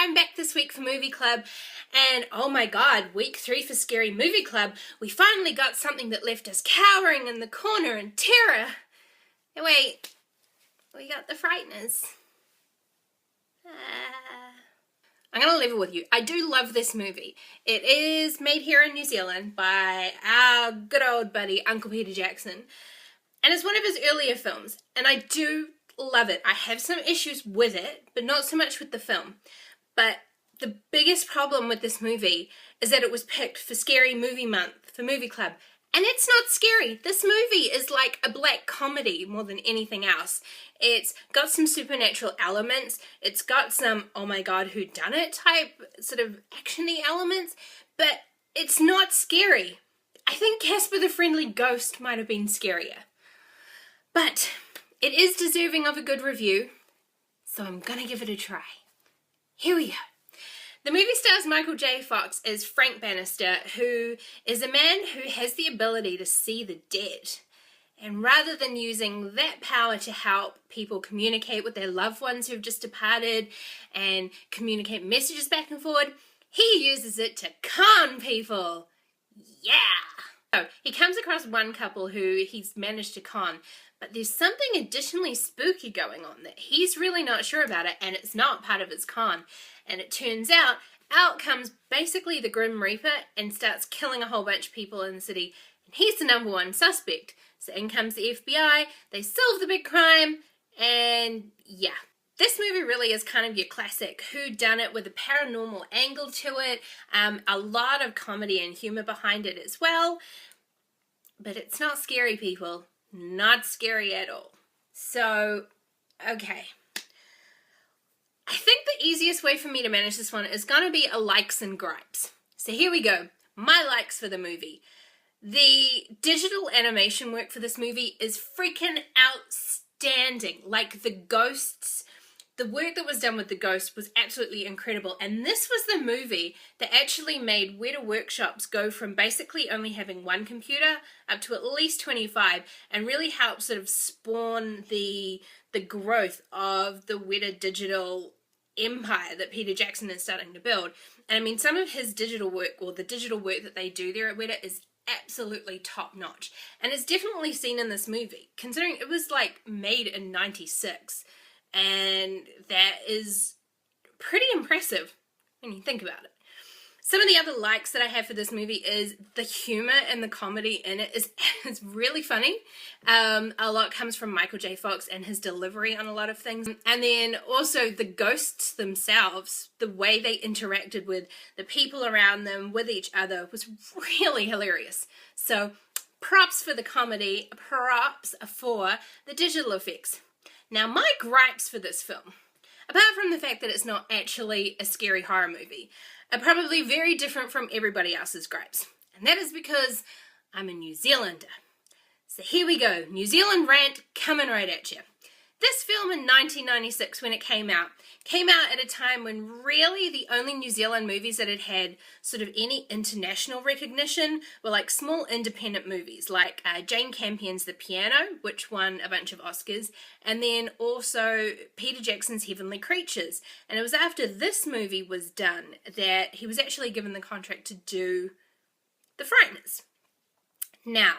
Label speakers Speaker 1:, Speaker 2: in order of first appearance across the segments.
Speaker 1: I'm back this week for Movie Club, and oh my god, week 3 for Scary Movie Club, we finally got something that left us cowering in the corner in terror. Hey, wait, we got The Frighteners. I'm gonna level with you. I do love this movie. It is made here in New Zealand by our good old buddy Uncle Peter Jackson, and it's one of his earlier films, and I do love it. I have some issues with it, but not so much with the film. But the biggest problem with this movie is that it was picked for Scary Movie Month, for Movie Club. And it's not scary. This movie is like a black comedy more than anything else. It's got some supernatural elements. It's got some, oh my god, whodunit type sort of action-y elements. But it's not scary. I think Casper the Friendly Ghost might have been scarier. But it is deserving of a good review, so I'm gonna give it a try. Here we go. The movie stars Michael J. Fox as Frank Bannister, who is a man who has the ability to see the dead. And rather than using that power to help people communicate with their loved ones who've just departed and communicate messages back and forward, he uses it to con people. Yeah! So he comes across one couple who he's managed to con, but there's something additionally spooky going on that he's really not sure about it, and it's not part of his con. And it turns out comes basically the Grim Reaper and starts killing a whole bunch of people in the city, and he's the #1 suspect. So in comes the FBI, they solve the big crime, and yeah. This movie really is kind of your classic whodunit with a paranormal angle to it, a lot of comedy and humor behind it as well, but it's not scary, people. Not scary at all. So, okay. I think the easiest way for me to manage this one is gonna be a likes and gripes. So here we go. My likes for the movie. The digital animation work for this movie is freaking outstanding. Like the ghosts, the work that was done with the ghost was absolutely incredible. And this was the movie that actually made Weta Workshops go from basically only having one computer up to at least 25, and really helped sort of spawn the growth of the Weta digital empire that Peter Jackson is starting to build. And I mean, some of his digital work, or the digital work that they do there at Weta, is absolutely top notch. And it's definitely seen in this movie, considering it was like made in 96. And that is pretty impressive when you think about it. Some of the other likes that I have for this movie is the humor and the comedy in it is really funny. A lot comes from Michael J. Fox and his delivery on a lot of things. And then also the ghosts themselves, the way they interacted with the people around them, with each other, was really hilarious. So props for the comedy, props for the digital effects. Now, my gripes for this film, apart from the fact that it's not actually a scary horror movie, are probably very different from everybody else's gripes. And that is because I'm a New Zealander. So here we go, New Zealand rant coming right at you. This film in 1996, when it came out at a time when really the only New Zealand movies that had had sort of any international recognition were like small independent movies, like Jane Campion's The Piano, which won a bunch of Oscars, and then also Peter Jackson's Heavenly Creatures. And it was after this movie was done that he was actually given the contract to do The Frighteners. Now,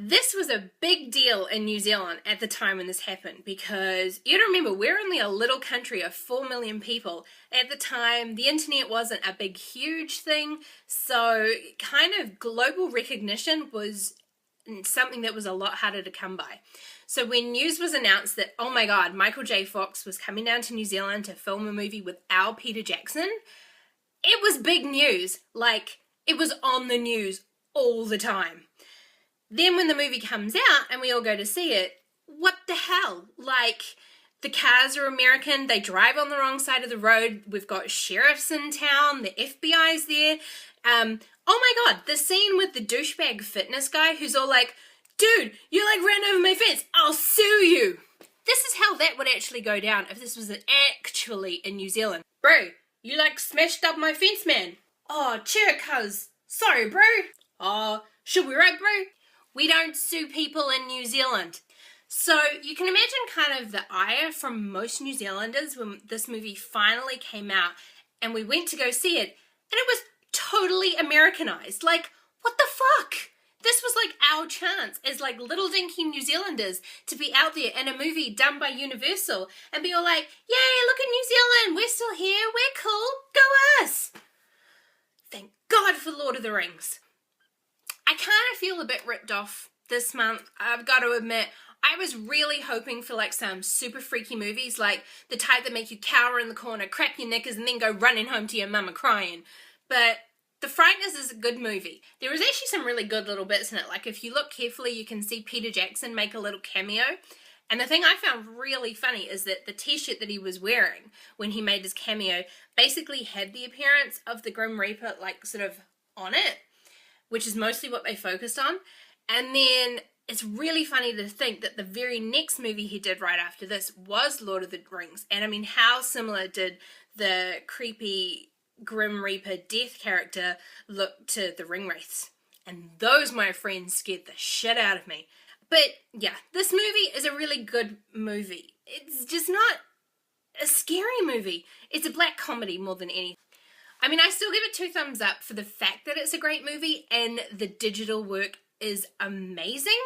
Speaker 1: this was a big deal in New Zealand at the time when this happened, because you gotta remember, we're only a little country of 4 million people. At the time, the internet wasn't a big, huge thing, so kind of global recognition was something that was a lot harder to come by. So when news was announced that, oh my god, Michael J. Fox was coming down to New Zealand to film a movie with our Peter Jackson, it was big news. Like, it was on the news all the time. Then when the movie comes out and we all go to see it, what the hell? Like, the cars are American, they drive on the wrong side of the road, we've got sheriffs in town, the FBI's there. Oh my god, the scene with the douchebag fitness guy who's all like, dude, you like ran over my fence, I'll sue you. This is how that would actually go down if this was actually in New Zealand. Bro, you like smashed up my fence, man. Oh, cheer, cuz. Sorry, bro. Oh, should we write, bro? We don't sue people in New Zealand. So you can imagine kind of the ire from most New Zealanders when this movie finally came out and we went to go see it, and it was totally Americanized. Like, what the fuck? This was like our chance as like little dinky New Zealanders to be out there in a movie done by Universal and be all like, yay, look at New Zealand, we're still here, we're cool, go us. Thank God for Lord of the Rings. I kind of feel a bit ripped off this month, I've got to admit. I was really hoping for like some super freaky movies, like the type that make you cower in the corner, crap your knickers, and then go running home to your mama crying. But The Frighteners is a good movie. There is actually some really good little bits in it. Like if you look carefully, you can see Peter Jackson make a little cameo. And the thing I found really funny is that the t-shirt that he was wearing when he made his cameo basically had the appearance of the Grim Reaper like sort of on it, which is mostly what they focused on. And then it's really funny to think that the very next movie he did right after this was Lord of the Rings. And I mean, how similar did the creepy Grim Reaper death character look to the Ringwraiths? And those, my friends, scared the shit out of me. But yeah, this movie is a really good movie. It's just not a scary movie. It's a black comedy more than anything. I mean, I still give it 2 thumbs up for the fact that it's a great movie and the digital work is amazing,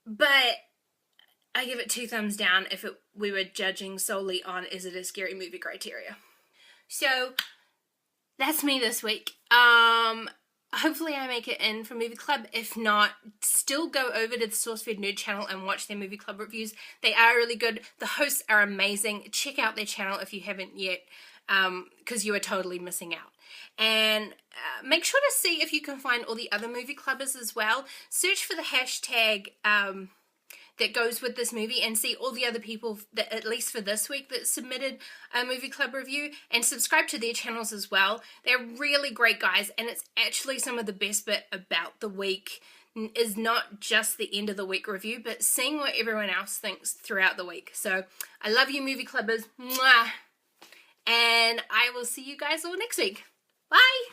Speaker 1: but I give it 2 thumbs down if we were judging solely on is it a scary movie criteria. So that's me this week. Hopefully I make it in for Movie Club. If not, still go over to the SourceFed Nerd channel and watch their Movie Club reviews. They are really good. The hosts are amazing. Check out their channel if you haven't yet, because you are totally missing out. And make sure to see if you can find all the other movie clubbers as well. Search for the hashtag that goes with this movie and see all the other people that, at least for this week, that submitted a movie club review, and subscribe to their channels as well. They're really great guys, and it's actually some of the best bit about the week is not just the end of the week review, but seeing what everyone else thinks throughout the week. So I love you, movie clubbers. Mwah! And I will see you guys all next week. Bye!